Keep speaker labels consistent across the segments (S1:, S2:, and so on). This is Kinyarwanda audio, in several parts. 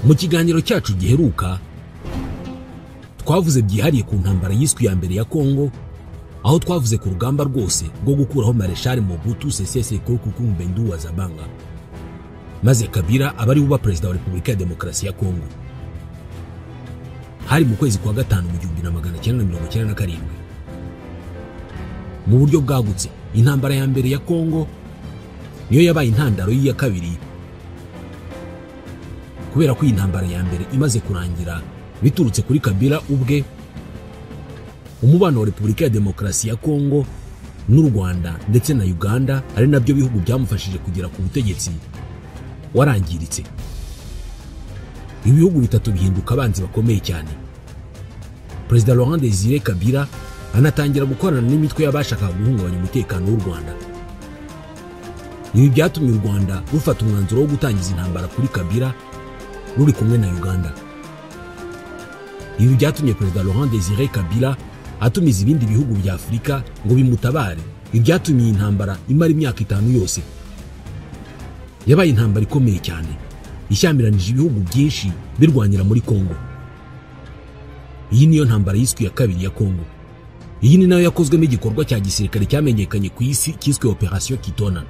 S1: Mu kiganiro cyacu giheruka twavuze byihariye ku ntambara yiswe ya mbere ya Kongo, aho twavuze ku rugamba rwose rwo gukuraho Marshal Mobutu Sese Seko Kukumbendu wa Zabanga, maze Kabila abari buba perezida wa Repubulika ya Demokarasi ya Kongo. Hari mu kwezi kwa gatanu mu 1997. Mu buryo bwagutse, intambara ya mbere ya Kongo niyo yabaye intandaro y'iya kabiri, kubera ko intambara ya mbere imaze kurangira biturutse kuri Kabila ubwe. Umubano wa Repubulika ya Demokarasi ya Kongo n'u Rwanda ndetse na Uganda, ari nabyo bihugu byamufashije kugera ku butegetsi, warangiritse. Ibihugu bitatu bihinduka abanzi bakomeye cyane. Perezida Laurent Désiré Kabila anatangira gukorana n'imitwe y'abashakaga guhungabanya umutekano w'u Rwanda. Ibi byatumye u Rwanda rufata umwanzuro wo gutangiza intambara kuri Kabila ruri kumwe na Uganda. Ibi byatumye Perezida Laurent Désiré Kabila atumiza ibindi bihugu bya Afurika ngo bimutabare. Ibi byatumye intambara imara imyaka 5 yose. Yabaye intambara ikomeye cyane, ishyamiranyije ibihugu byinshi birwanyira muri Kongo. Iyi niyo ntambara yiswe ya kabiri ya Kongo. Iyi ni nayo yakozwemo igikorwa cya gisirikare cyamenyekanye ku isi cyiswe Operation Kitona,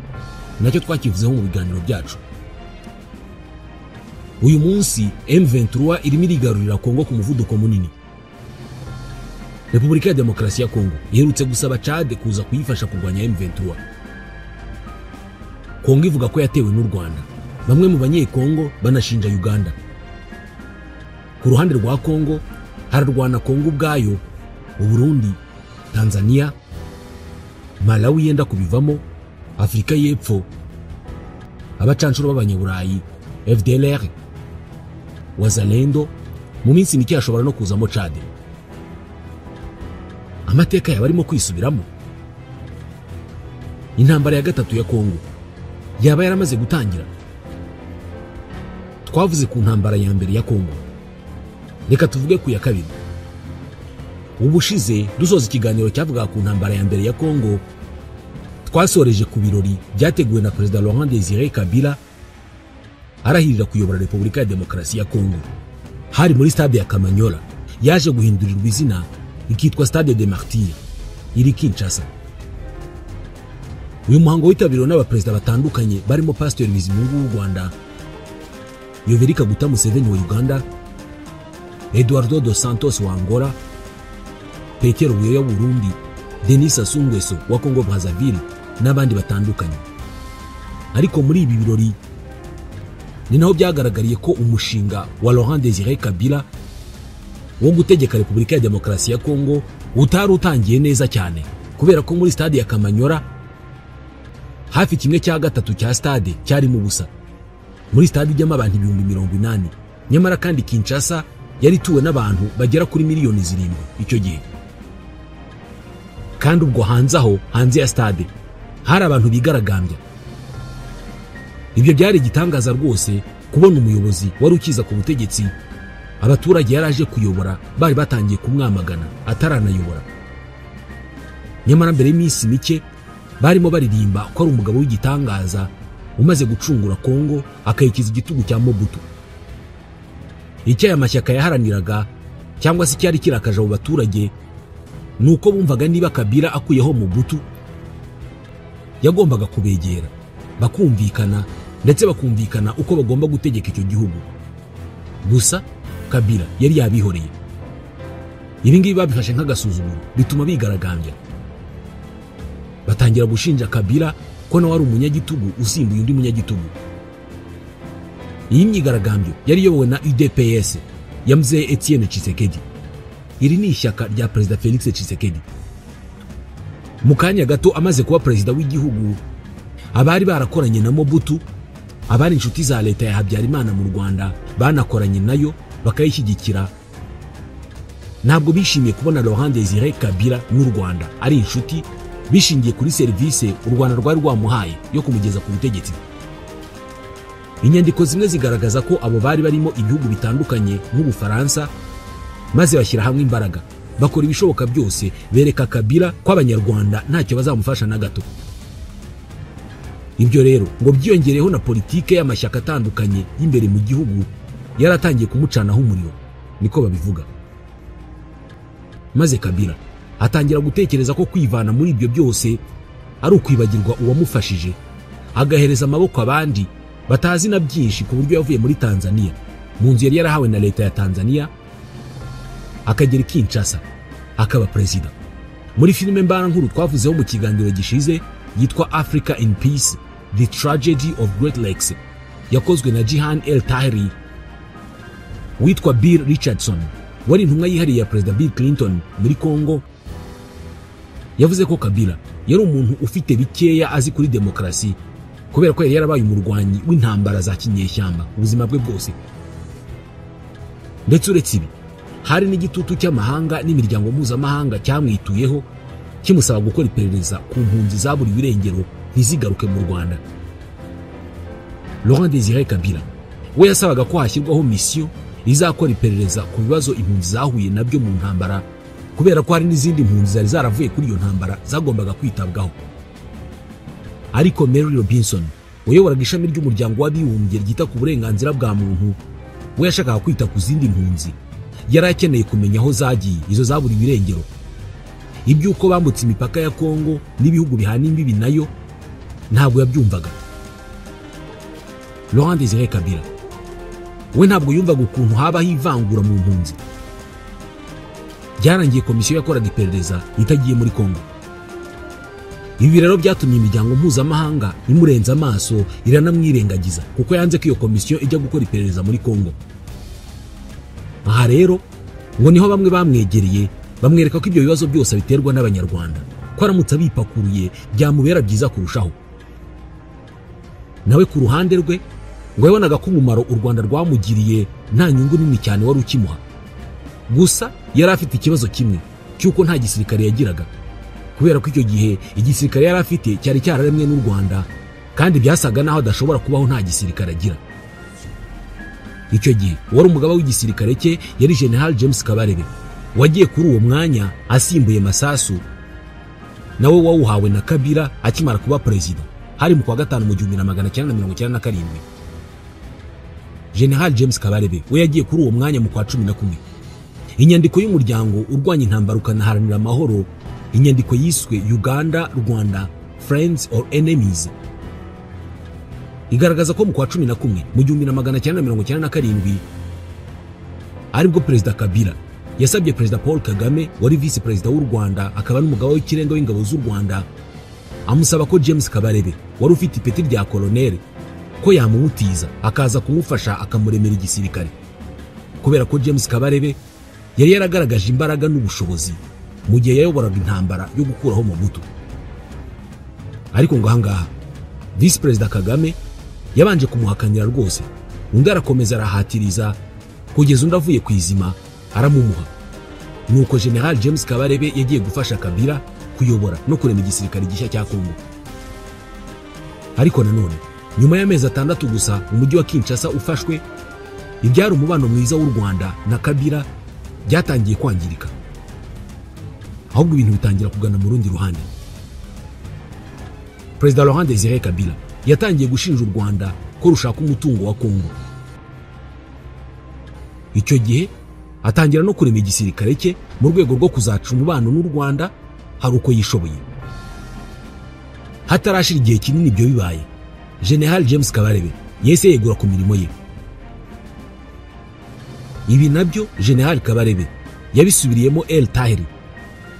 S1: nacyo twakivuzeho mu biganiro byacu. Uyu munsi M23 irimo irigarurira Kongo ku muvuduko munini. Repubulika ya Demokarasi ya Kongo iherutse gusaba Chad kuza kuyifasha kurwanya M23. Kongo ivuga ko yatewe n'u Rwanda. Bamwe mu banyekongo banashinja Uganda. Ku ruhande rwa Kongo hararwana Kongo ubwayo, Burundi, Tanzania, Malawi yenda kubivamo, Afrika y'Epfo, abacanshuro b'abanyaburayi, FDLR, Wazalendo, mu minsi mike ashobora no kuzamo Chad. Amateka yabarimo kwisubiramo. Intambara ya gatatu ya Kongo yaba yaramaze gutangira. Twavuze ku ntambara ya mbere ya Kongo, reka tuvuge ku ya kabiri. Ubushize dusoza ikiganiro cyavuga ku ntambara ya mbere ya Kongo, twasoreje ku birori byateguwe na Perezida Laurent Désiré Kabila arahirira kuyobora Repubulika ya Demokarasi ya Kongo. Hari muri stade ya Kamanyola, yaje guhindurirwa izina ikitwa Stade des Martyrs, iri Kinshasa. Uyu muhango witabiriwe n'abaperezida batandukanye barimo Pastor Bizimungu w'u Rwanda, Yoweri Kaguta Museveni wa Uganda, Eduardo dos Santos wa Angola, Petero Buyoya wa Burundi, Denis Sassou Nguesso wa Congo Brazzaville n'abandi batandukanye. Ariko muri ibi birori ni naho byagaragariye ko umushinga wa Laurent Désiré Kabila wo gutegeka Repubulika ya Demokarasi ya Kongo utari utangiye neza cyane, kubera ko muri stade ya Kamanyola hafi 1/3 cya stade cyari mu busa. Muri stade ijyamo abantu 80,000, nyamara kandi Kinshasa yari tuwe n'abantu bagera kuri miliyoni 7 icyo gihe. Kandi ubwo hanze ya stade hari abantu bigaragambya. Ibyo byari igitangaza rwose kubona umuyobozi wari ukiza ku butegetsi abaturage yaraje kuyobora bari batangiye kumwamagana ataranayobora. Nyamara mbere y'iminsi mike barimo baririmba ko ari umugabo w'igitangaza umaze gucungura Kongo akayikiza igitugu cya Mobutu. Icyo aya mashyaka yaharaniraga cyangwa se cyari kirakaje abo baturage nuko bumvaga niba Kabila akuyeho Mobutu yagombaga kubegera bakumvikana, ndetse bakumvikana uko bagomba gutegeka icyo gihugu. Gusa Kabila yari yabihoreye. Ibi ngibi babifashe nk'agasuzuguro, bituma bigaragambya. Batangira gushinja Kabila ko nawe ari umunyagitugu usimbuye undi munyagitugu. Iyi myigaragambyo yari iyobowe na UDPS ya Mzee Etienne Tshisekedi. Iri ni ishyaka rya Perezida Felix Tshisekedi. Mu kanya gato amaze kuba perezida w'igihugu, abari barakoranye na Mobutu, abari inshuti za leta ya Habyarimana mu Rwanda banakoranye nayo bakayishyigikira, ntabwo bishimiye kubona Laurent Désiré Kabila n'u Rwanda ari inshuti, bishingiye kuri service u Rwanda rwari rwamuhaye yo kumugeza ku butegetsi. Inyandiko zimwe zigaragaza ko abo bari barimo ibihugu bitandukanye nk'Ubufaransa, maze bashyira hamwe imbaraga bakora ibishoboka byose bereka Kabila ko abanyarwanda ntacyo bazamufasha na gato. Ibyo rero ngo byiyongereho na politike y'amashyaka atandukanye y'imbere mu gihugu yaratangiye kumucanaho umuriro, niko babivuga. Maze Kabila atangira gutekereza ko kwivana muri ibyo byose ari ukwibagirwa uwamufashije, agahereza amaboko abandi batazi na byinshi, ku buryo yavuye muri Tanzania mu nzu yari yarahawe na leta ya Tanzania akagera i Kinshasa akaba perezida. Muri filime mbarankuru twavuzeho mu kiganiro gishize yitwa Africa in Peace, The Tragedy of Great Lakes, yakozwe na Jihan El Tahiri, witwa Bill Richardson wari intumwa yihariye ya Perezida Bill Clinton muri Congo, yavuze ko Kabila yari umuntu ufite bikeya azi kuri demokarasi, kubera ko yari yarabaye umurwanyi w'intambara za kinyeshyamba ubuzima bwe bwose. Ndetse uretse ibi, hari n'igitutu cy'amahanga n'imiryango mpuzamahanga cyamwituyeho kimusaba gukora iperereza ku mpunzi zaburiwe irengero ntizigaruke mu Rwanda. Laurent Désiré Kabila we yasabaga ko hashyirwaho misiyo izakora iperereza ku bibazo impunzi zahuye nabyo mu ntambara, kubera ko hari n'izindi mpunzi zari zaravuye kuri iyo ntambara zagombaga kwitabwaho. Ariko Mary Robinson uyoboraga ishami ry'umuryango w'abibumbye ryita ku burenganzira bwa muntu, we yashakaga kwita ku zindi mpunzi, yari akeneye kumenya aho zagiye izo zaburiwe irengero. Iby'uko bambutse imipaka ya Kongo n'ibihugu bihana imbibi nayo ntabwo yabyumvaga. Laurent Désiré Kabila we ntabwo yumvaga ukuntu habaho ivangura mu mpunzi. Byarangiye komisiyo yakoraga iperereza itagiye muri Kongo. Ibi rero byatumye imiryango mpuzamahanga imurenza amaso iranamwirengagiza, kuko yanze ko iyo komisiyo ijya gukora iperereza muri Kongo. Aha rero ngo niho bamwe bamwegereye bamwereka ko ibyo bibazo byose biterwa n'Abanyarwanda, ko aramutse abipakuruye byamubera byiza kurushaho. Nawe ku ruhande rwe ngo yabonaga ko umumaro u Rwanda rwamugiriye nta nyungu nini cyane wari ukimuha. Gusa yari afite ikibazo kimwe cy'uko nta gisirikare yagiraga, kubera ko icyo gihe igisirikare yari afite cyari cyararemwe n'u Rwanda, kandi byasaga naho adashobora kubaho nta gisirikare agira. Icyo gihe wari umugaba w'igisirikare cye yari General James Kabarebe, wagiye kuri uwo mwanya asimbuye Masasu, nawe wawuhawe na Kabila akimara kuba perezida hari mu kwa gatanu mu 1997. General James Kabarebe we yagiye kuri uwo mwanya mu kwa 11. Inyandiko y'umuryango urwanya intambara ukanaharanira amahoro, inyandiko yiswe Uganda Rwanda Friends or Enemies, igaragaza ko mu kwa 11 mu 1997 aribwo Perezida Kabila yasabye Perezida Paul Kagame wari vice perezida w'u Rwanda akaba n'umugaba w'ikirenga w'ingabo z'u Rwanda, amusaba ko James Kabarebe wari ufite ipeti rya koloneli ko yamumutiza akaza kumufasha akamuremera igisirikare, kubera ko James Kabarebe yari yaragaragaje imbaraga n'ubushobozi mu gihe yayoboraga intambara yo gukuraho Mobutu. Ariko ngo ahangaha vice perezida Kagame yabanje kumuhakanira rwose, undi arakomeza arahatiriza kugeza undi avuye ku izima aramumuha. Nuko General James Kabarebe yagiye gufasha Kabila kuyobora no kurema igisirikare gishya cya Kongo. Ariko nanone nyuma y'amezi 6 gusa umujyi wa Kinshasa ufashwe, ibyari umubano mwiza w'u Rwanda na Kabila byatangiye kwangirika, ahubwo ibintu bitangira kugana mu rundi ruhande. Perezida Laurent Désiré Kabila yatangiye gushinja u Rwanda ko rushaka umutungo wa Kongo. Icyo gihe atangira no kurema igisirikare cye mu rwego rwo kuzaca umubano n'u Rwanda hari uko yishoboye. Hatarashira igihe kinini ibyo bibaye, General James Kabarebe yese yegura ku mirimo ye. Ibi nabyo General Kabarebe yabisubiriyemo El Tahiri,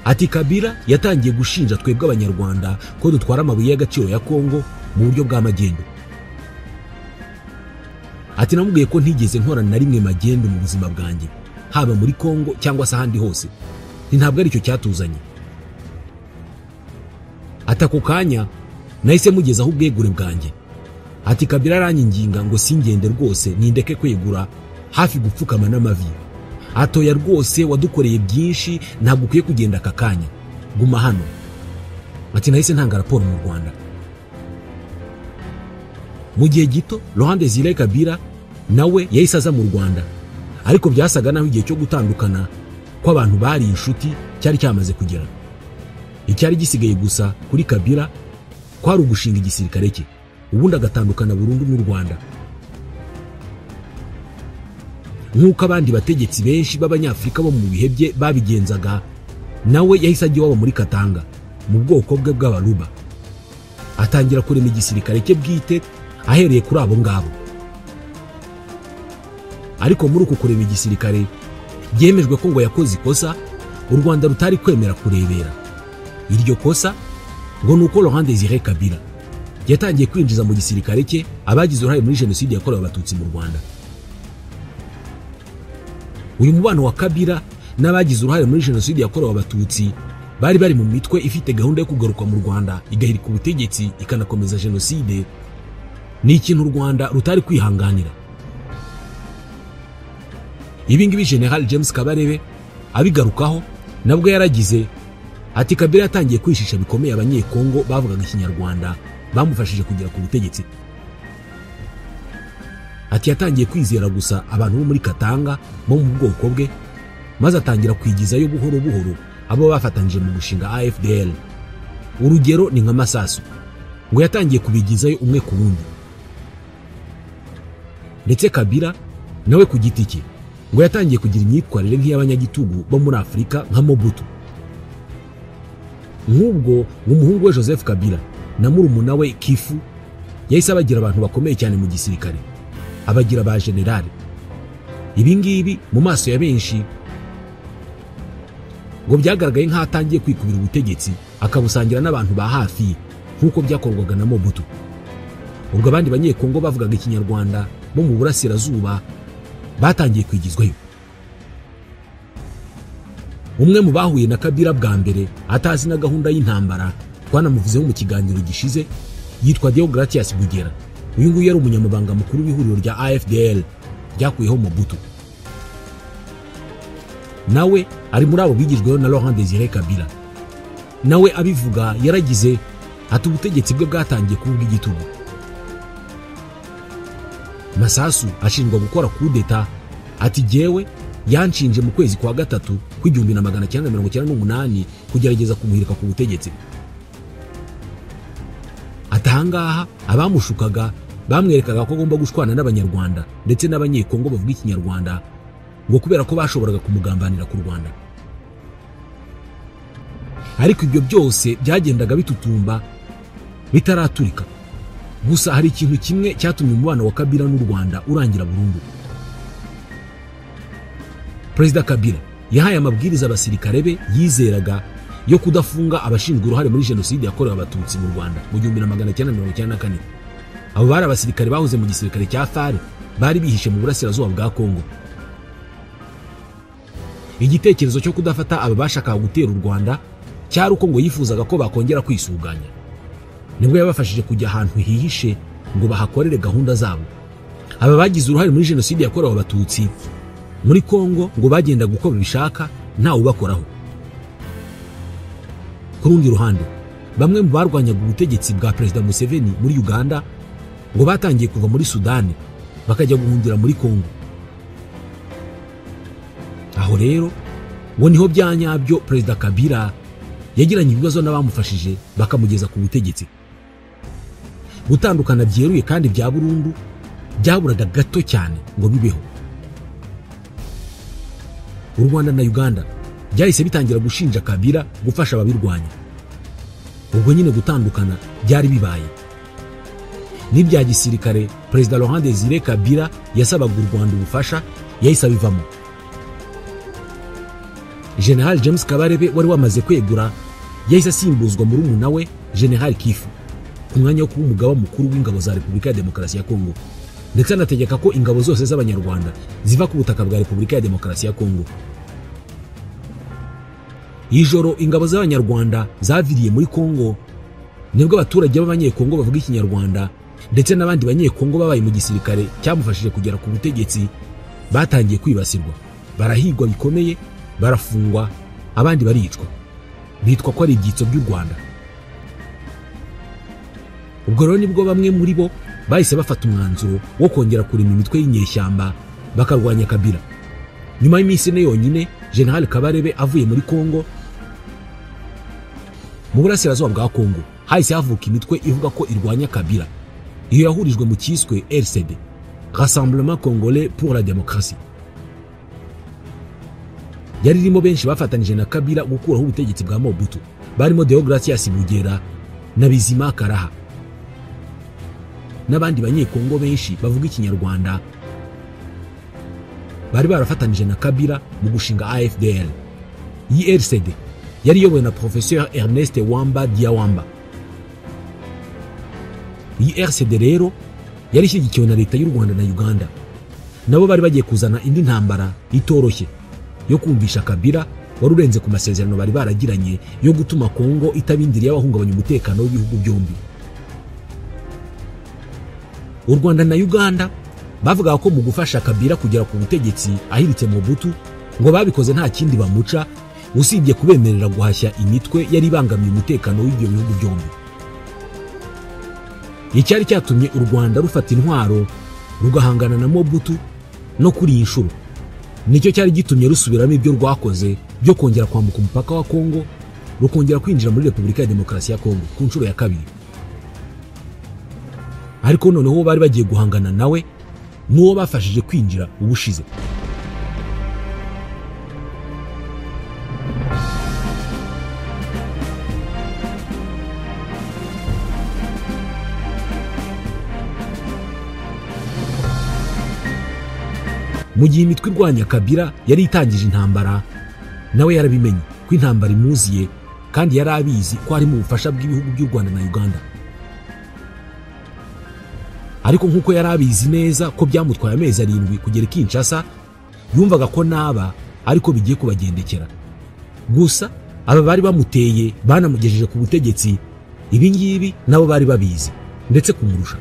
S1: ati Kabila yatangiye gushinja twebwe Abanyarwanda ko dutwara amabuye y'agaciro ya Kongo mu buryo bw'amagendo. Ati namubwiye ko ntigeze nkorana na rimwe magendo mu buzima bwanjye, haba muri Kongo cyangwa se ahandi hose, ntabwo ari cyo cyatuzanye. Ati ako kanya nahise mugezaho ubwegure bwanjye. Ati Kabila aranyinginga ngo singende rwose nindeke kwegura hafi gupfukama n'amavi. Atoya rwose wadukoreye byinshi, ntabwo ukwiye kugenda aka kanya, guma hano. Ati nahise ntanga raporo mu Rwanda. Mu gihe gito Laurent Désiré Kabila nawe yahise aza mu Rwanda, ariko byasaga naho igihe cyo gutandukana kw'abantu bari inshuti cyari cyamaze kugera. Icyari gisigaye gusa kuri Kabila kwari ugushinga igisirikare cye, ubundi agatandukana burundu n'u Rwanda. nk'uko abandi bategetsi benshi b'abanyafurika bo mu bihe bye babigenzaga, nawe yahise ajya iwabo muri Katanga mu bwoko bwe bw'Abaluba, atangira kurema igisirikare cye bwite ahereye kuri abo ngabo. Ariko muri uko kurema igisirikare byemejwe ko ngo yakoze ikosa u Rwanda rutari kwemera kurebera. Iryo kosa ngo nuko Laurent Désiré Kabila yatangiye kwinjiza mu gisirikare cye abagize uruhare muri jenoside yakorewe abatutsi mu Rwanda. Uyu mubano wa Kabila n'abagize uruhare muri jenoside yakorewe abatutsi bari mu mitwe ifite gahunda yo kugaruka mu Rwanda igahirika ubutegetsi ikanakomeza jenoside, ni ikintu u Rwanda rutari kwihanganira. Ibi ngibi General James Kabarebe abigarukaho nabwo yaragize ati Kabila yatangiye kwishisha bikomeye abanyekongo bavugaga ikinyarwanda bamufashije kugera ku butegetsi. Ati yatangiye kwizera gusa abantu bo muri Katanga bo mu bwoko bwe, maze atangira kwigizayo buhoro buhoro abo bafatanyije mu gushinga AFDL. Urugero ni nka Masasu, ngo yatangiye kubigizayo umwe ku wundi. Ndetse Kabila nawe ku giti cye ngo yatangiye kugira imyitwarire nk'iy'abanyagitugu bo muri Afurika nka Mobutu. Nk'ubwo umuhungu we Joseph Kabila na murumuna we Kifu yahise abagira abantu bakomeye cyane mu gisirikare, abagira ba generali. Ibi ngibi mu maso ya benshi ngo byagaragaye nk'atangiye kwikubira ubutegetsi akabusangira n'abantu ba hafi nk'uko byakorwaga na Mobutu. Ubwo abandi banyekongo bavugaga ikinyarwanda bo mu burasirazuba batangiye kwigizwayo. Umwe mu bahuye na Kabila bwa mbere atazi na gahunda y'intambara twanamuvuzeho mu kiganiro gishize yitwa Deogratias Bugera. Uyu nguyu yari umunyamabanga mukuru w'ihuriro rya AFDL ryakuyeho Mobutu. Nawe ari muri abo bigijweho na Laurent Désiré Kabila. Nawe abivuga yaragize ati ubutegetsi bwe bwatangiye kuvuga igitugu. Masasu ashinjwa gukora kudeta, ati jewe yanshinje mu kwezi kwa gatatu kw'igihumbi na 1998 kugerageza kumuhirika ku butegetsi. Atangaha abamushukaga bamwerekaga ko agomba gushwana n'abanyarwanda ndetse n'abanyekongo bavuga ikinyarwanda ngo kubera ko bashoboraga kumugambanira ku Rwanda. Ariko ibyo byose byagendaga bitutumba bitaraturika. Gusa hari ikintu kimwe cyatumye umubano wa Kabila n'u Rwanda urangira burundu. Perezida Kabila yahaye amabwiriza abasirikare be yizeraga yo kudafunga abashinzwe uruhare muri jenoside yakorewe abatutsi mu Rwanda mu 1994. Abo bari abasirikare bahoze mu gisirikare cya FARC bari bihishe mu burasirazuba bwa Kongo. Igitekerezo cyo kudafata aba bashakaga gutera u Rwanda cyari uko ngo yifuzaga ko bakongera kwisuganya. Nibwo yabafashije kujya ahantu hihishe ngo bahakorere gahunda zabo. Aba bagize uruhare muri jenoside yakorewe abatutsi muri Kongo ngo bagenda gukora bishaka nta ubakoraho. Ku rundi ruhande bamwe mu barwanyaga ubutegetsi bwa Perezida Museveni muri Uganda ngo batangiye kuva muri Sudani bakajya guhungira muri Kongo. Aho rero ngo niho byanyabyo Perezida Kabila yagiranye ibibazo n'abamufashije bakamugeza ku butegetsi. Gutandukana byeruye kandi bya burundu byaburaga gato cyane ngo bibeho. U Rwanda na Uganda byahise bitangira gushinja Kabila gufasha ababirwanya. Ubwo nyine gutandukana byari bibaye. N'ibya gisirikare Perezida Laurent Désiré Kabila yasabaga u Rwanda ubufasha yahise abivamo. General James Kabarebe wari wamaze kwegura yahise asimbuzwa murumuna we General Kifu ku mwanya wo kuba umugaba mukuru w'ingabo za Repubulika ya Demokarasi ya Kongo, ndetse anategeka ko ingabo zose z'abanyarwanda ziva ku butaka bwa Repubulika ya Demokarasi ya Kongo. Ijoro ingabo z'abanyarwanda zaviriye muri Kongo nibwo abaturage b'abanyekongo bavuga ikinyarwanda ndetse n'abandi banyekongo babaye mu gisirikare cyamufashije kugera ku butegetsi batangiye kwibasirwa, barahigwa bikomeye, barafungwa, abandi baricwa, bitwa ko ari ibyitso by'u Rwanda. Ubwo rero nibwo bamwe muri bo bahise bafata umwanzuro wo kongera kurema imitwe y'inyeshyamba bakarwanya Kabila. Nyuma y'iminsi ine yonyine General Kabarebe avuye muri Kongo, mu burasirazuba bwa Kongo hahise havuka imitwe ivuga ko irwanya Kabila. Iyo yahurijwe mu cyiswe RCD, Rassemblement Congolais pour la Démocratie. yari ririmo benshi bafatanije na Kabila gukuraho ubutegetsi bwa Mobutu, barimo Deogratias Bugera na Bizima Karaha n'abandi banyekongo benshi bavuga ikinyarwanda bari barafatanije na Kabila mu gushinga AFDL. Iyi RCD yari iyobowe na Professeur Ernest Wamba Diawamba. Iyi RCD rero yari ishyigikiwe na leta y'u Rwanda na Uganda, nabo bari bagiye kuzana indi ntambara itoroshye yo kumvisha Kabila wari urenze ku masezerano bari baragiranye yo gutuma Kongo itabindiriye abahungabanya umutekano w'ibihugu byombi. U Rwanda na Uganda bavuga ko mu gufasha Kabila kugera ku butegetsi ahiritse Mobutu ngo babikoze nta kindi bamuca usibye kubemerera guhashya imitwe yari ibangamiye umutekano w'ibyo bihugu byombi. Icyari cyatumye u Rwanda rufata intwaro rugahangana na Mobutu no kuri iyi nshuro nicyo cyari gitumye rusubiramo ibyo rwakoze byo kongera kwambuka umupaka wa Kongo rukongera kwinjira muri Repubulika ya Demokarasi ya Kongo ku nshuro ya kabiri. Ariko noneho bari bagiye guhangana nawe n'uwo bafashije kwinjira ubushize. Mu gihe imitwe irwanya Kabila yari itangije intambara, nawe yarabimenye ko intambara imuziye kandi yari abizi ko ari mu bufasha bw'ibihugu by'u Rwanda na Uganda. Ariko nk'uko yari abizi neza ko byamutwaye amezi 7 kugera Kinshasa, yumvaga ko naba ariko bigiye kubagendekera. Gusa aba bari bamuteye banamugejeje ku butegetsi, ibi ngibi nabo bari babizi ndetse kumurusha.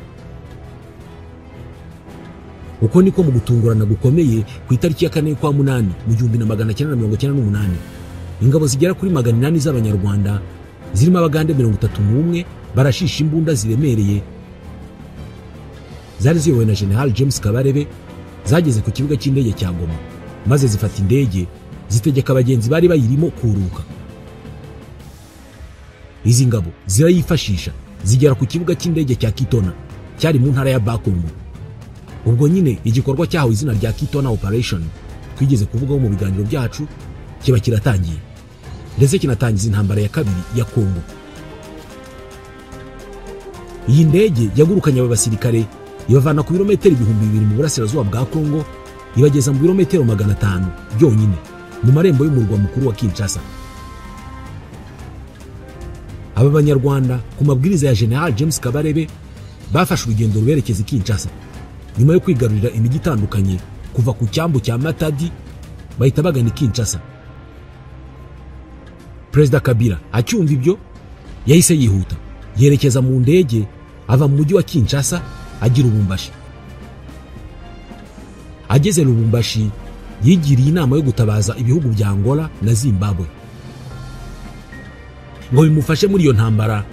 S1: Uko niko mu gutungurana gukomeye ku itariki ya 4 kwa munani mu 1998 ingabo zigera kuri 800 z'abanyarwanda zirimo abagande 31 barashisha imbunda ziremereye zari ziyobowe na General James Kabarebe zageze ku kibuga cy'indege cya Goma, maze zifata indege zitegeka abagenzi bari bayirimo kuruka. Izi ngabo zirayifashisha zigera ku kibuga cy'indege cya Kitona cyari mu ntara ya Bakongo. Ubwo nyine igikorwa cyaho izina rya Kitona Operation twigeze kuvugaho mu biganiro byacu kiba kiratangiye, ndetse kinatangiza intambara ya kabiri ya Kongo. Iyi ndege yagurukanye abasirikare ibavana ku birometero 2000 mu burasirazuba bwa Kongo ibageza mu birometero 500 byonyine mu marembo y'umurwa mukuru wa Kinshasa. Aba banyarwanda ku mabwiriza ya General James Kabarebe bafashe urugendo ruberekeza Kinshasa nyuma yo kwigarurira imijyi itandukanye kuva ku cyambu cya Matadi bahita bagana Kinshasa. Perezida Kabila acyumva ibyo yahise yihuta yerekeza mu ndege ava mu mujyi wa Kinshasa agira Lubumbashi. Ageze Lubumbashi yigiriye inama yo gutabaza ibihugu bya Angola na Zimbabwe ngo bimufashe muri iyo ntambara,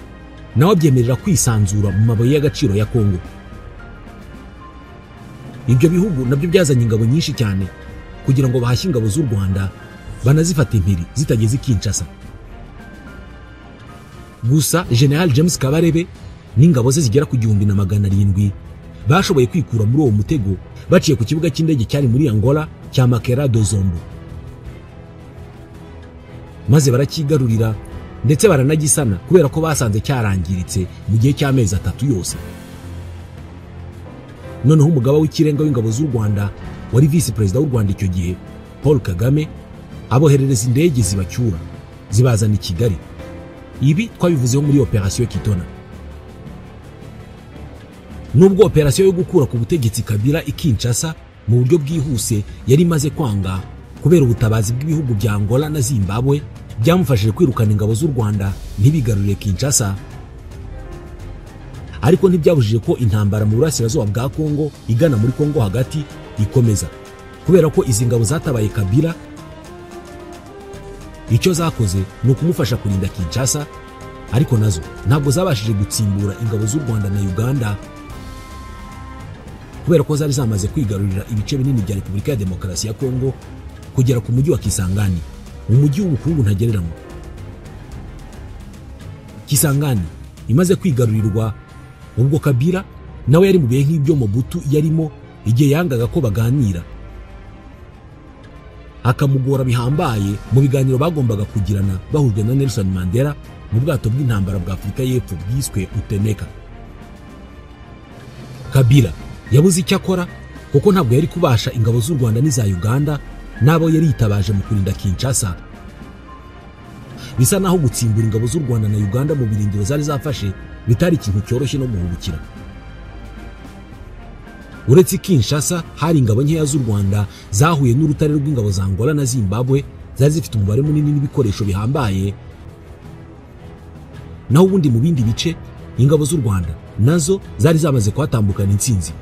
S1: nawe byemerera kwisanzura mu mabuye y'agaciro ya Kongo. Ibyo bihugu nabyo byazanye ingabo nyinshi cyane kugira ngo bahashye ingabo z'u Rwanda banazifata impiri zitageze Kinshasa. Gusa General James Kabarebe n'ingabo ze zigera ku 1700 bashoboye kwikura muri uwo mutego baciye ku kibuga cy'indege cyari muri Angola cya Makera do Zombo, maze barakigarurira ndetse baranagisana kubera ko basanze cyarangiritse mu gihe cy'amezi 3 yose. Noneho umugaba w'ikirenga w'ingabo z'u Rwanda wari vice perezida w'u Rwanda icyo gihe Paul Kagame aboherereza indege zibacyura zibazana i Kigali. Ibi twabivuzeho muri operation Kitona. Nubwo operation yo gukura ku butegetsi Kabila Kinshasa mu buryo bwihuse yari maze kwanga kubera ubutabazi bw'ibihugu bya Angola na Zimbabwe byamufashije kwirukana ingabo z'u Rwanda ntibigarurire Kinshasa, ariko ntibyabujije ko intambara mu burasirazuba bwa Kongo igana muri Kongo hagati ikomeza, kubera ko izi ngabo zatabaye Kabila icyo zakoze ni ukumufasha kurinda Kinshasa, ariko nazo ntabwo zabashije gutsimbura ingabo z'u Rwanda na Uganda kubera ko zari zamaze kwigarurira ibice binini bya Repubulika ya Demokarasi ya Kongo kugera ku mujyi wa Kisangani, umujyi w'ubukungu ntagereranywa. Kisangani imaze kwigarurirwa, ubwo Kabila nawe yari mu bihe nk'ibyo Mobutu yarimo igihe yangaga ko baganira. akamugora bihambaye mu biganiro bagombaga kugirana bahujwe na Nelson Mandela mu bwato bw'intambara bwa Afurika y'Epfo bwiswe Utemeka. Kabila yabuze icyo akora kuko ntabwo yari kubasha ingabo z'u Rwanda n'iza Uganda nabo yari yitabaje mu kurinda Kinshasa. Bisa naho gutsimbura ingabo z'u Rwanda na Uganda mu birindiro zari zafashe bitari ikintu cyoroshye no guhubukira. Uretse Kinshasa hari ingabo nkeya z'u Rwanda zahuye n'urutare rw'ingabo za Angola na Zimbabwe zari zifite umubare munini n'ibikoresho bihambaye. Naho ubundi mu bindi bice ingabo z'u Rwanda nazo zari zamaze kwatambukana intsinzi,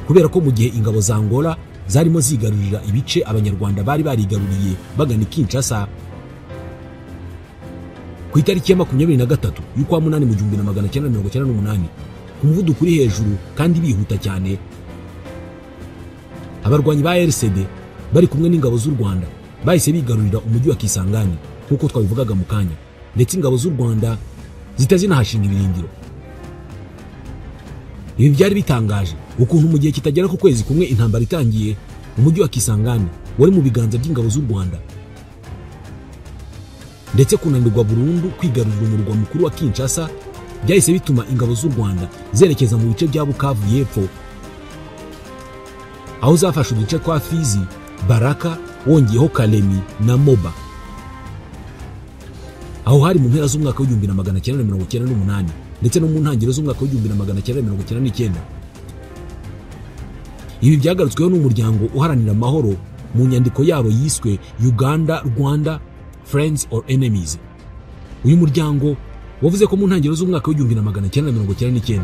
S1: kubera ko mu gihe ingabo za Angola zarimo zigarurira ibice abanyarwanda bari barigaruriye bagana Kinshasa. Ku itariki ya 23 y'ukwa munani mu 1998 ku muvuduko uri hejuru kandi bihuta cyane, abarwanyi ba RCD bari kumwe n'ingabo z'u Rwanda bahise bigarurira umujyi wa Kisangani nkuko twabivugaga mu kanya, ndetse ingabo z'u Rwanda zitazinahashinga ibirindiro. Ibi byari bitangaje ukuntu mu gihe kitagera ku kwezi kumwe intambara itangiye umujyi wa Kisangani wari mu biganza by'ingabo z'u Rwanda, ndetse kunanirwa burundu kwigarurira umurwa mukuru wa Kinshasa byahise bituma ingabo z'u Rwanda zerekeza mu bice bya Bukavu y'Epfo, aho zafashe uduce kwa Fizi, Baraka, wongeyeho Kalemi na Moba. Aho hari mu mpera z'umwaka w'1998 ndetse no mu ntangiriro z'umwaka w'1999. Ibi byagarutsweho n'umuryango uharanira amahoro mu nyandiko yabo yiswe Uganda Rwanda Friends or Enemies. Uyu muryango wavuze ko mu ntangiriro z'umwaka w'1999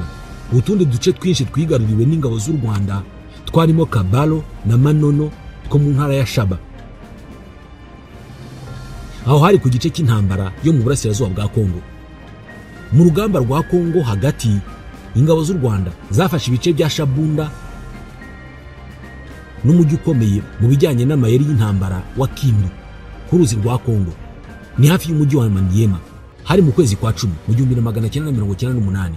S1: utundi duce twinshi twigaruriwe n'ingabo z'u Rwanda twarimo Kabalo na Manono two mu ntara ya Shaba. Aho hari ku gice cy'intambara yo mu burasirazuba bwa Kongo. Mu rugamba rwa Kongo hagati, ingabo z'u Rwanda zafashe ibice bya Shabunda n'umujyi ukomeye mu bijyanye n'amayeri y'intambara wa Kindu ku ruzi rwa Kongo, ni hafi y'umujyi wa Maniema, hari mu kwezi kwa 10 mu 1998.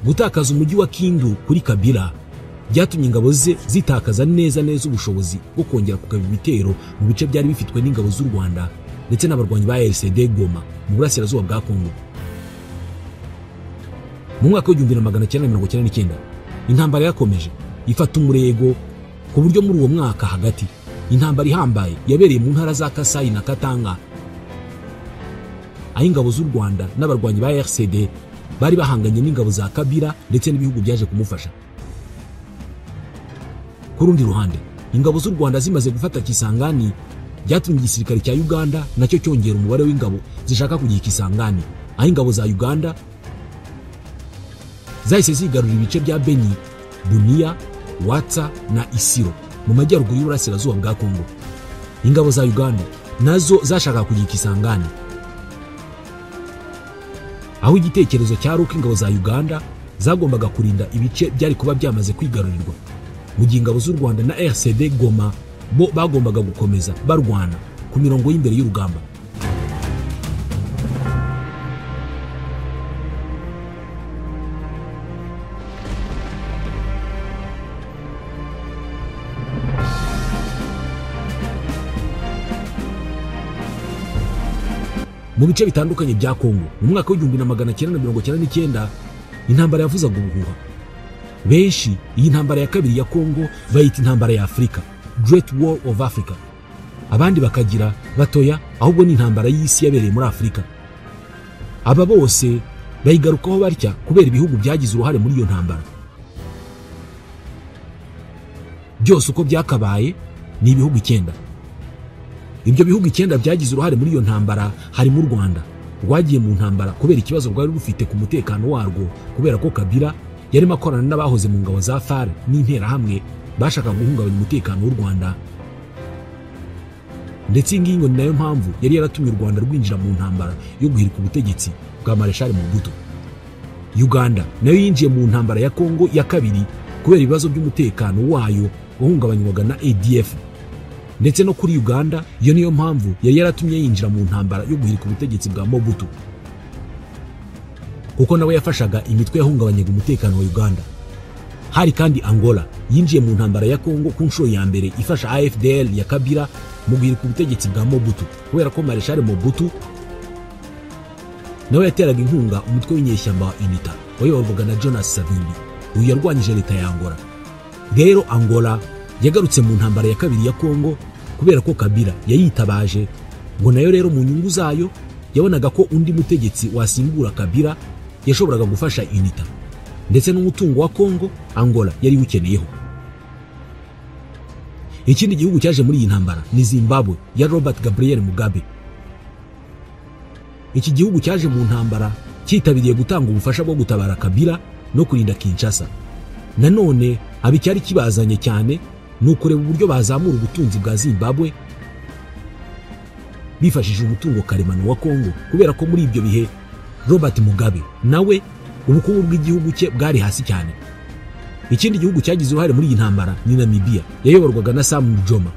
S1: Gutakaza umujyi wa Kindu kuri Kabila byatumye ingabo ze zitakaza neza ubushobozi bwo kongera kugaba ibitero mu bice byari bifitwe n'ingabo z'u Rwanda ndetse n'abarwanyi ba RCD Goma mu burasirazuba bwa Kongo. Mu mwaka wa 1999 intambara yakomeje ifata umurego ku buryo muri uwo mwaka hagati intambara ihambaye yabereye mu ntara za Kasai na Katanga, aho ingabo z'u Rwanda n'abarwanyi ba RCD bari bahanganye n'ingabo za Kabila ndetse n'ibihugu byaje kumufasha. Ku rundi ruhande, ingabo z'u Rwanda zimaze gufata Kisangani byatumye igisirikare cya Uganda nacyo cyongera umubare w'ingabo zishaka kujya Kisangani, aho ingabo za Uganda zahise zigarurira ibice bya Beni, Bunia, Watsa na Isiro mu majyaruguru y'uburasirazuba bwa Kongo. Ingabo za Uganda nazo zashaka kujya Kisangani, aho igitekerezo cyari uko ingabo za Uganda zagombaga kurinda ibice byari kuba byamaze kwigarurirwa, mu gihe ingabo z'u Rwanda na RCD Goma bo bagombaga gukomeza barwana ku mirongo y'imbere y'urugamba. Mu bice bitandukanye bya Kongo mu mwaka w'1999 intambara yavuzaga ubuhuha. Benshi iyi ntambara ya kabiri ya Kongo bayita intambara ya Afrika, Great War of Africa. Abandi bakagira batoya ahubwo ni intambara y'isi yabereye muri Afrika. Aba bose bayigarukaho barya kubera ibihugu byagize uruhare muri iyo ntambara. Byose uko byakabaye ni ibihugu 9. Ibyo bihugu 9 byagize uruhare muri iyo ntambara harimo u Rwanda, rwagiye mu ntambara kubera ikibazo rwari rufite ku mutekano warwo, kubera ko Kabila yarimo akorana n'abahoze mu ngabo za FARC n'intera hamwe bashaka guhungabanya umutekano w'u Rwanda. Ndetse ingingo ni nayo mpamvu yari yaratumye u Rwanda rwinjira mu ntambara yo guhirika ubutegetsi bwa Marshal Mobutu. Uganda nayo yinjiye mu ntambara ya Kongo ya kabiri kubera ibibazo by'umutekano wayo wahungabanywaga na ADF. Ndetse no kuri Uganda iyo niyo mpamvu yari yaratumye yinjira mu ntambara yo guhirika ubutegetsi bwa Mobutu, kuko nawe yafashaga imitwe yahungabanyaga umutekano wa Uganda. Hari kandi Angola yinjiye mu ntambara ya Kongo ku nshuro ya mbere ifasha AFDL ya Kabila mu guhirika ubutegetsi bwa Mobutu, kubera ko Marshal Mobutu nawe yateraga inkunga umutwe w'inyeshyamba wa UNITA wayoborwaga na Jonas Savimbi, uyu yarwanyije leta ya Angola. Rero Angola yagarutse mu ntambara ya kabiri ya Kongo kubera ko Kabila yayitabaje, ngo nayo rero mu nyungu zayo yabonaga ko undi mutegetsi wasimbura Kabila yashoboraga gufasha UNITA, ndetse n'umutungo wa Kongo Angola yari ukeneyeho. Ikindi gihugu cyaje muri iyi ntambara ni Zimbabwe ya Robert Gabriel Mugabe. Iki gihugu cyaje mu ntambara cyitabiriye gutanga ubufasha bwo gutabara Kabila no kurinda Kinshasa. Nanone abicyari kibazanye cyane nukureba uburyo bazamura ubutunzi bwa Zimbabwe bifashishije umutungo karemano wa Kongo, kubera ko muri ibyo bihe Robert Mugabe nawe ubukungu bw'igihugu cye bwari hasi cyane. Ikindi gihugu cyagize uruhare muri iyi ntambara ni Namibia yayoborwaga na Sam Nujoma.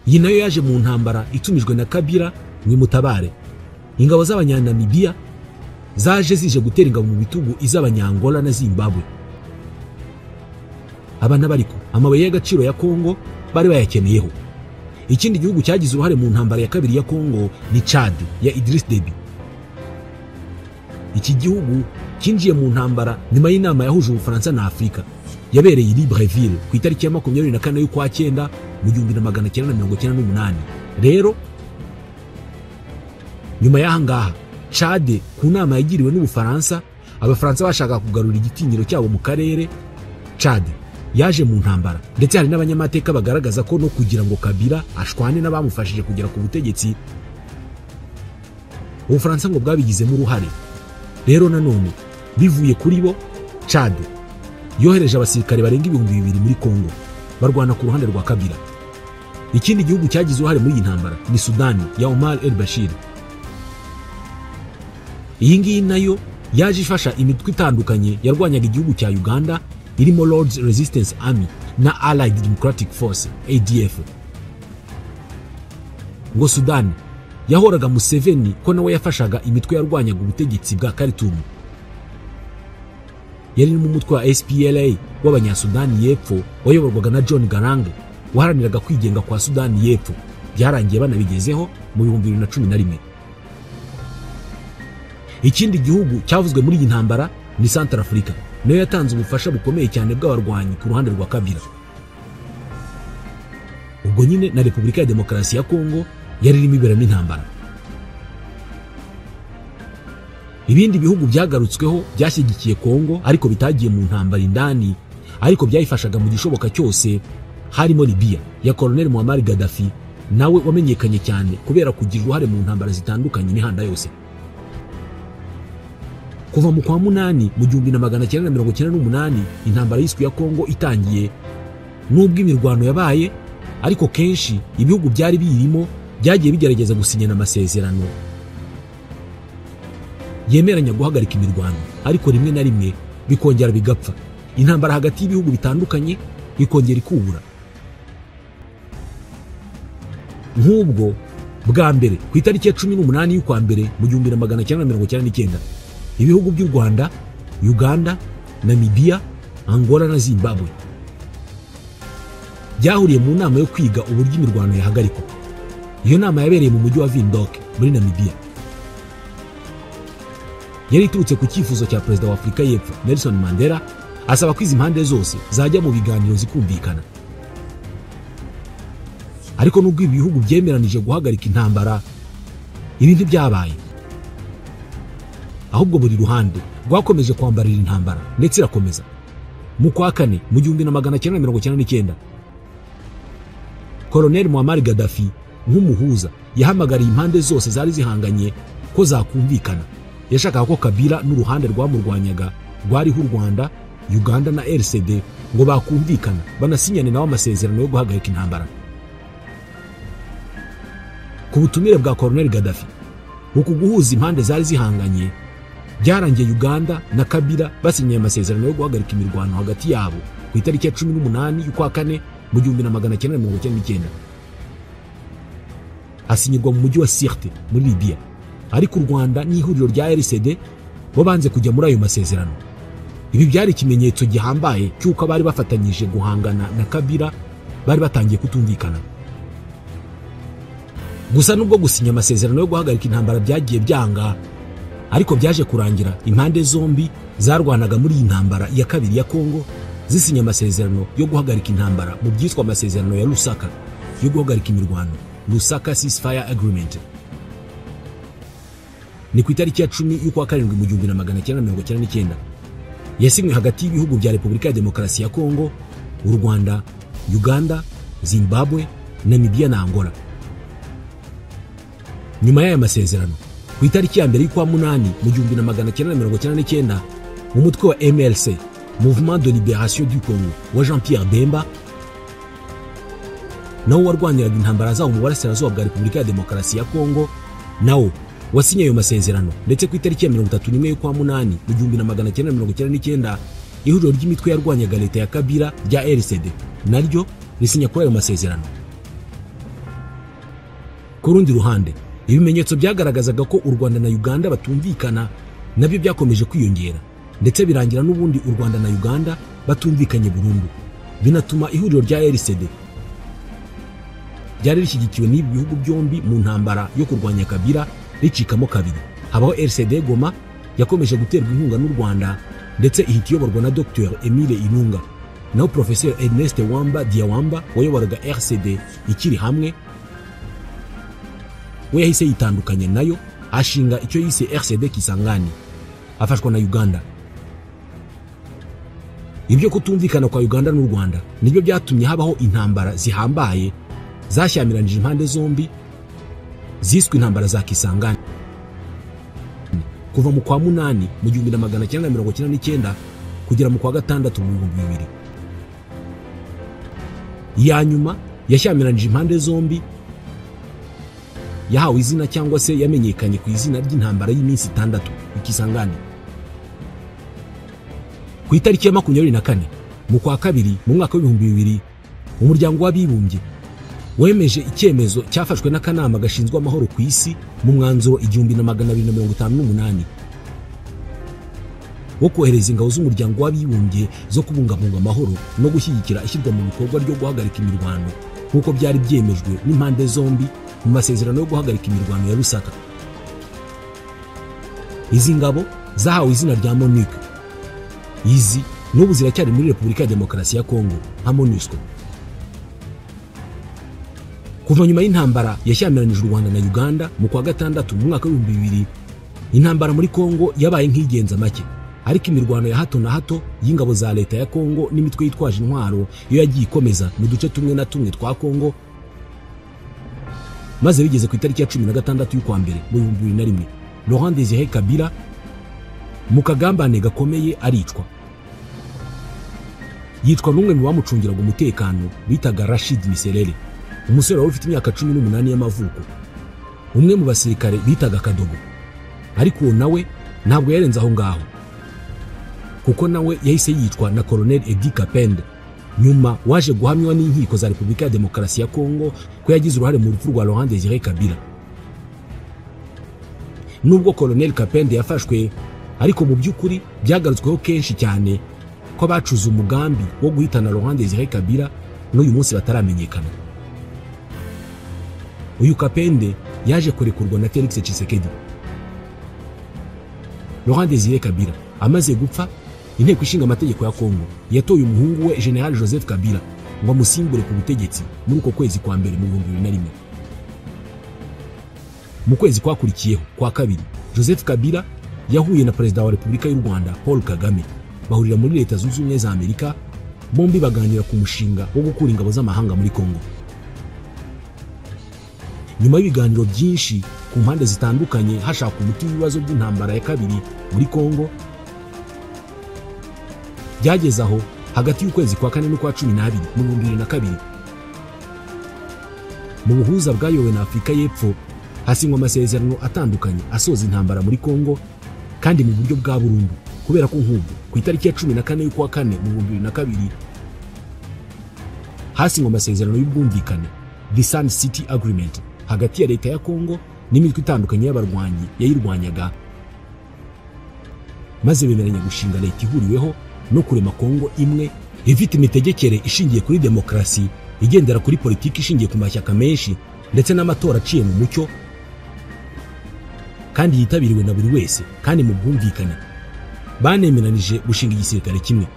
S1: Iyi nayo yaje mu ntambara itumijwe na Kabila ngo mutabare. Ingabo z'abanyanamibia zaje zije gutera ingabo mu bitugu iz'abanyangola na Zimbabwe. Abana bariko amabuye y'agaciro ya Kongo bari bayakeneyeho. Ikindi gihugu cyagize uruhare mu ntambara ya kabiri ya Kongo ni Chad ya Idriss Deby. Iki gihugu kinjiye mu ntambara nyuma y'inama yahuje Ubufaransa na Afrika yabereye i Libreville ku itariki ya 24 y'ukwa 9 mu 1998. Rero nyuma y'ahangaha Chad ku nama yagiriwe n'Ubufaransa, Abafaransa bashaka kugarura igitinyiro cyabo mu karere. Chad yaje mu ntambara, ndetse hari n'abanyamateka bagaragaza ko no kugira ngo Kabila ashwane n'abamufashije kugera ku butegetsi Ubufaransa ngo bwabigizemo uruhare. Rero nanone bivuye kuri bo, Chad yohereje abasirikare barenga 2,000 muri Kongo barwana ku ruhande rwa Kabila. Ikindi gihugu cyagize uruhare muri iyi ntambara ni Sudani ya Omar el-Bashir. Iyi ngiyi nayo yaje ifasha imitwe itandukanye yarwanyaga igihugu cya Uganda irimo Lord's Resistance Army na Allied Democratic Force ADF. Ngo Sudani yahoraga Museveni ko nawe yafashaga imitwe yarwanyaga ubutegetsi bwa Khartoum. Yari mu mutwe wa SPLA w'Abanyasudani y'Epfo wayoborwaga na John Garang waharaniraga kwigenga kwa Sudani y'Epfo. Byarangiye banabigezeho mu 2011. Ikindi gihugu cyavuzwe muri iyi ntambara ni Central Africa, nayo yatanze ubufasha bukomeye cyane bw'abarwanyi ku ruhande rwa Kabila. Ubwo nyine na Repubulika ya Demokarasi ya Kongo yari irimo iberamo intambara. Ibindi bihugu byagarutsweho byashyigikiye Kongo ariko bitagiye mu ntambara indani, ariko byayifashaga mu gishoboka cyose harimo Libya ya Colonel Muammar Gaddafi, nawe wamenyekanye cyane kubera kugira uruhare mu ntambara zitandukanye n'ihanda yose. Kuva mu kwa 8 mu 1998 intambara y'iswi ya Kongo itangiye, nubwo imirwano yabaye ariko kenshi ibihugu byari birimo byagiye bigerageza gusinyana amasezerano yemeranya guhagarika imirwano, ariko rimwe na rimwe bikongera bigapfa. Intambara hagati y'ibihugu bitandukanye ikongera ikubura. Nk'ubwo bwa mbere ku itariki ya 18 y'ukwa mbere mu 1999 ibihugu by'u Rwanda, Uganda, Namibia, Angola na Zimbabwe byahuriye mu nama yo kwiga uburyo imirwano yahagarikwa. Iyo nama yabereye mu mujyi wa Windhoek muri Namibia. Yari iturutse ku cyifuzo cya Perezida wa Afurika y'Epfo Nelson Mandela asaba ko izi impande zose zajya mu biganiro zikumvikana. Ariko nubwo ibihugu byemeranije guhagarika intambara, ibintu byabaye. Ahubwo buri ruhande rwakomeje kwambarira intambara ndetse irakomeza. Mu kwa 4 mu 1999 Colonel Muammar Gaddafi nk'umuhuza yahamagariye impande zose zari zihanganye ko zakumvikana. Yashakaga ko Kabila n'uruhande rwamurwanyaga rwariho u Rwanda, Uganda na RCD ngo bakumvikana banasinyane nawe amasezerano yo guhagarika intambara. Ku butumire bwa Colonel Gaddafi, uku guhuza impande zari zihanganye byarangiye Uganda na Kabila basinyiye amasezerano yo guhagarika imirwano hagati yabo ku itariki ya 18 y'ukwa 4 mu 1999. Asinyirwa mu mujyi wa Sirte muri Libya, ariko u Rwanda n'ihuriro rya RCD bo banze kujya muri ayo masezerano. Ibi byari ikimenyetso gihambaye cy'uko abari bafatanyije guhangana na Kabila bari batangiye kutumvikana. Gusa nubwo gusinya amasezerano yo guhagarika intambara byagiye byanga, ariko byaje kurangira impande zombi zarwanaga muri iyi ntambara ya kabiri ya Kongo zisinya amasezerano yo guhagarika intambara mu byitwa amasezerano ya Lusaka yo guhagarika imirwano, Lusaka Ceasefire Agreement. Ni ku itariki ya 10 y'ukwa karindwi mu 1999 yasinywe hagati y'ibihugu bya Repubulika ya Demokarasi ya Kongo, u Rwanda, Uganda, Zimbabwe, Namibia na Angola. Nyuma y'aya masezerano, ku itariki ya mbere y'ukwa munani mu 1999 mu mutwe wa MLC, Mouvement de Libération du Congo, wa Jean-Pierre Bemba, nawo warwaniraga intambara zawo mu burasirazuba bwa Repubulika ya Demokarasi ya Kongo, nawo wasinye ayo masezerano. Ndetse ku itariki ya 31 y'ukwa munani mu 1999 ihuriro ry'imitwe yarwanyaga leta ya Kabila rya RCD naryo risinya kuri ayo masezerano. Ku rundi ruhande, ibimenyetso byagaragazaga ko u Rwanda na Uganda batumvikana nabyo byakomeje kwiyongera, ndetse birangira n'ubundi u Rwanda na Uganda batumvikanye burundu, binatuma ihuriro rya RCD ryari rishyigikiwe n'ibi bihugu byombi mu ntambara yo kurwanya Kabila ricikamo kabiri. Habaho RCD Goma yakomeje guterwa inkunga n'u Rwanda, ndetse ihita iyoborwa na Dr Emile Ilunga, naho Professeur Ernest Wamba Diawamba wayoboraga RCD ikiri hamwe we yahise yitandukanye nayo ashinga icyo yise RCD Kisangani afashwa na Uganda. Ibyo kutumvikana kwa Uganda n'u Rwanda nibyo byatumye habaho intambara zihambaye zashyamiranyije impande zombi ziswe intambara za Kisangani kuva mu kwa munani mu 1999 kugera mu kwa gatandatu mu 2000. Ya nyuma yashyamiranyije impande zombi yahawe izina cyangwa se yamenyekanye ku izina ry'intambara y'iminsi 6 Kisangani. Ku itariki ya 24 mu kwa kabiri mu mwaka wa 2000 umuryango w'abibumbye wemeje icyemezo cyafashwe n'akanama gashinzwe amahoro ku isi mu mwanzuro 1258 wo kohereza ingabo z'umuryango w'abibumbye zo kubungabunga amahoro no gushyigikira ishyirwa mu bikorwa ryo guhagarika imirwano nk'uko byari byemejwe n'impande zombi mu masezerano yo guhagarika imirwano ya Lusaka. Izi ngabo zahawe izina rya MONUC. Izi n'ubu ziracyari muri Repubulika ya Demokarasi ya Kongo nka MONUSCO. Kuva nyuma y'intambara yashyamiranyije u Rwanda na Uganda mu kwa gatandatu mu mwaka wa 2000, intambara muri Kongo yabaye nk'igenza make, ariko imirwano ya hato na hato y'ingabo za leta ya Kongo n'imitwe yitwaje intwaro yo yagiye ikomeza mu duce tumwe na tumwe twa Kongo, maze bigeze ku itariki ya 16 y'ukwa mbere mu 2001 Laurent Désiré Kabila mu kagambane gakomeye aricwa. Yitwa n'umwe mu bamucungiraga umutekano bitaga Rashid Miserere, umusore wari ufite imyaka 18 y'amavuko, umwe mu basirikare bitaga Kadogo. Ariko nawe ntabwo yarenze aho ngaho, kuko nawe yahise yitwa na Colonel Edi Kapende, nyuma waje guhamywa n'inkiko za Repubulika ya Demokarasi ya Kongo ko yagize uruhare mu rupfu rwa Laurent Désiré Kabila. Nubwo Colonel Kapende yafashwe, ariko mu by'ukuri byagarutsweho kenshi cyane ko bacuze umugambi wo guhitana Laurent Désiré Kabila n'uyu munsi bataramenyekana. Uyu Kapende yaje kurekurwa na Felix Tshisekedi. Laurent Désiré Kabila amaze gupfa, inteko ishinga amategeko ya Kongo yatoye umuhungu we General Joseph Kabila ngo amusimbure ku butegetsi muri uko kwezi kwa mbere mu 2001. Mu kwezi kwakurikiyeho kwa kabiri, Joseph Kabila yahuye na Perezida wa Repubulika y'u Rwanda Paul Kagame, bahurira muri Leta Zunze Ubumwe za Amerika, bombi baganira ku mushinga wo gukura ingabo z'amahanga muri Kongo. Nyuma y'ibiganiro byinshi ku mpande zitandukanye hashaka umuti w'ibibazo by'intambara ya kabiri muri Kongo, byageze aho hagati y'ukwezi kwa 4 n'ukwa 12 mu 2002 mu buhuza bwayowe na Afurika y'Epfo hasinywa amasezerano atandukanye asoza intambara muri Kongo, kandi mu buryo bwa burundu, kubera ko nk'ubu ku itariki ya 14 y'ukwa 4 mu 2002 hasinywa amasezerano y'ubwumvikane, the Sun City Agreement, hagati ya leta ya Kongo n'imitwe itandukanye y'abarwanyi yayirwanyaga, maze bemeranya gushinga leta ihuriweho no kurema Kongo imwe ifite imitegekere ishingiye kuri demokarasi, igendera kuri politiki ishingiye ku mashyaka menshi ndetse n'amatora aciye mu mucyo kandi yitabiriwe na buri wese kandi mu bwumvikane. Banemeranije gushinga igisirikare kimwe.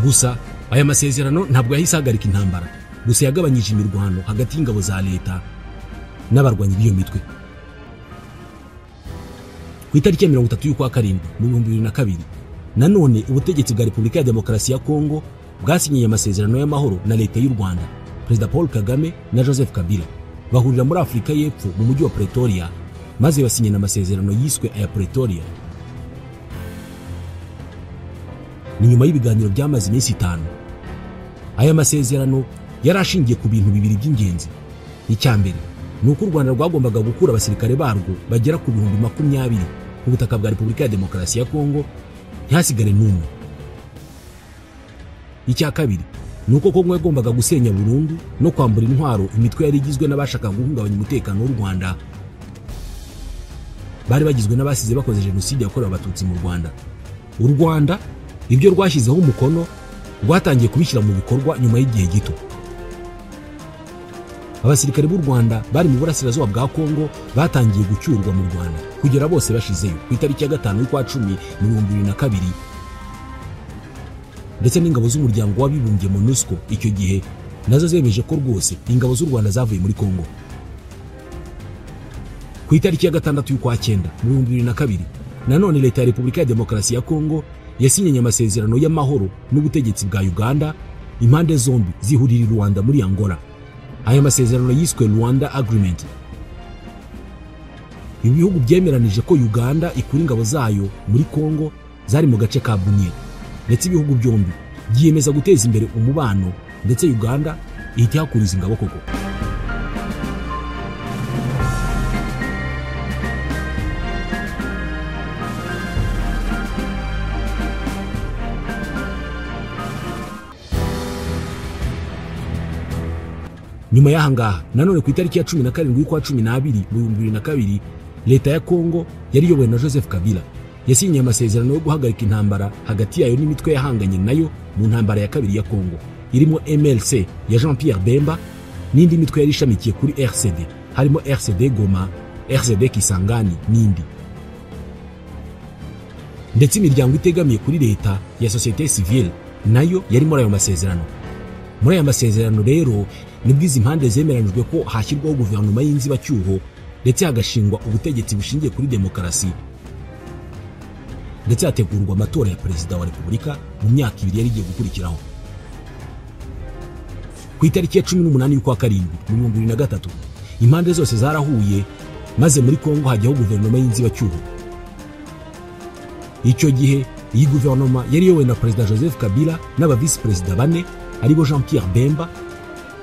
S1: Gusa aya masezerano ntabwo yahise ahagarika intambara, gusa yagabanyije imirwano hagati y'ingabo za leta n'abarwanyi b'iyo mitwe. Ku itariki ya 30 y'ukwa karindwi mu 2002 nanone ubutegetsi bwa Repubulika ya Demokarasi ya Kongo bwasinyiye amasezerano y'amahoro na leta y'u Rwanda. Perezida Paul Kagame na Joseph Kabila bahurira muri Afurika y'Epfo mu mujyi wa Pretoria, maze basinyana amasezerano yiswe aya Pretoria. Ni nyuma y'ibiganiro byamaze iminsi 5. Aya masezerano yarashingiye ku bintu bibiri by'ingenzi. Icyambere ni uko u Rwanda rwagombaga gukura abasirikare barwo bagera ku 20,000 ku butaka bwa Repubulika ya Demokarasi ya Kongo, ntihasigare n'umwe. Icya kabiri ni uko Kongo yagombaga gusenya burundu no kwambura intwaro imitwe yari igizwe n'abashaka guhungabanya umutekano w'u Rwanda, bari bagizwe n'abasize bakoze jenoside yakorewe abatutsi mu Rwanda. U Rwanda ibyo rwashyizeho umukono rwatangiye kubishyira mu bikorwa nyuma y'igihe gito. Abasirikare b'u Rwanda bari mu burasirazuba bwa Kongo batangiye gucyurwa mu Rwanda kugera bose bashizeyo ku itariki ya 5 y'ukwa 10 mu 2002, ndetse n'ingabo z'umuryango w'abibumbye MONUSCO icyo gihe nazo zemeje ko rwose ingabo z'u Rwanda zavuye muri Kongo. Ku itariki ya 6 y'ukwa 9 mu 2002 nanone leta ya Repubulika ya Demokarasi ya Kongo yasinyanye amasezerano y'amahoro n'ubutegetsi bwa Uganda, impande zombi zihurira i Rwanda muri Angola. Aya masezerano yiswe Rwanda Agreement. Ibi bihugu byemeranije ko Uganda ikura ingabo zayo muri Kongo zari mu gace ka Bunia, ndetse ibihugu byombi byiyemeza guteza imbere umubano, ndetse Uganda ihita yakuriza ingabo koko. Nyuma y'ahangaha nanone ku itariki ya 17 y'ukwa 12 mu 2002 leta ya Kongo yari iyobowe na Joseph Kabila yasinyiye amasezerano yo guhagarika intambara hagati yayo n'imitwe yahanganye nayo mu ntambara ya kabiri ya Kongo, irimo MLC ya Jean Pierre Bemba n'indi mitwe yari ishamikiye kuri RCD, harimo RCD Goma, RCD Kisangani n'indi. Ndetse imiryango itegamiye kuri leta ya société civile nayo yari muri ayo masezerano. Muri aya masezerano rero nibwo izi impande zemeranijwe ko hashyirwaho guverinoma y'inzibacyuho, ndetse hagashingwa ubutegetsi bushingiye kuri demokarasi, ndetse hategurwa amatora ya perezida wa Repubulika mu myaka 2 yari igiye gukurikiraho. Ku itariki ya 18 y'ukwa karindwi mu 2003 impande zose zarahuye, maze muri Kongo hajyaho guverinoma y'inzibacyuho. Icyo gihe iyi guverinoma yari yowe na Perezida Joseph Kabila n'aba vice perezida 4 aribo Jean Pierre Bemba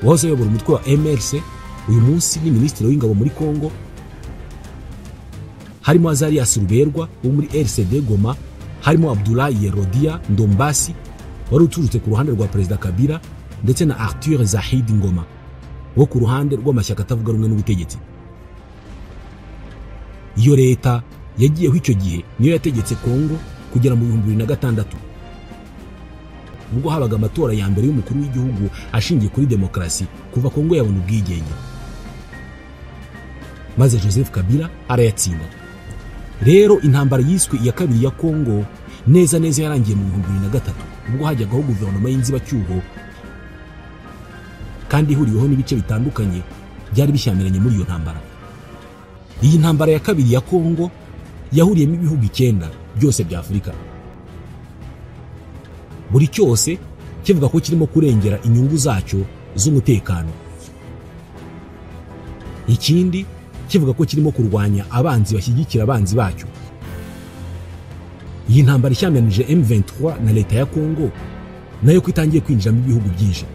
S1: wahoze ayobora umutwe wa MLC, uyu munsi ni minisitiri w'ingabo muri Kongo, harimo Azarias Ruberwa wo muri RCD Goma, harimo Abdoulaye Rodia Ndombasi wari uturutse ku ruhande rwa Perezida Kabila, ndetse na Arthur Zahid Ngoma wo ku ruhande rw'amashyaka atavuga rumwe n'ubutegetsi. Iyo leta yagiyeho icyo gihe niyo yategetse Kongo kugera mu 2006 ubwo habaga amatora ya mbere y'umukuru w'igihugu ashingiye kuri demokarasi kuva Kongo yabona ubwigenge, maze Joseph Kabila arayatsinda. Rero intambara yiswe iya kabiri ya Kongo neza neza yarangiye mu 2003 ubwo hajyagaho guverinoma y'inzibacyuho kandi ihuriweho n'ibice bitandukanye byari bishyamiranye muri iyo ntambara. Iyi ntambara ya kabiri ya Kongo yahuriyemo ibihugu 9 byose bya Afurika, buri cyose kivuga ko kirimo kurengera inyungu zacyo z'umutekano, ikindi kivuga ko kirimo kurwanya abanzi bashyigikira abanzi bacyo. Iyi ntambara ishyamiranyije M23 na leta ya Kongo nayo kwitangiye kwinjiramo ibihugu byinshi.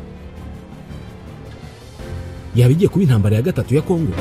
S1: Yabigiye kuba intambara ya gatatu ya Kongo.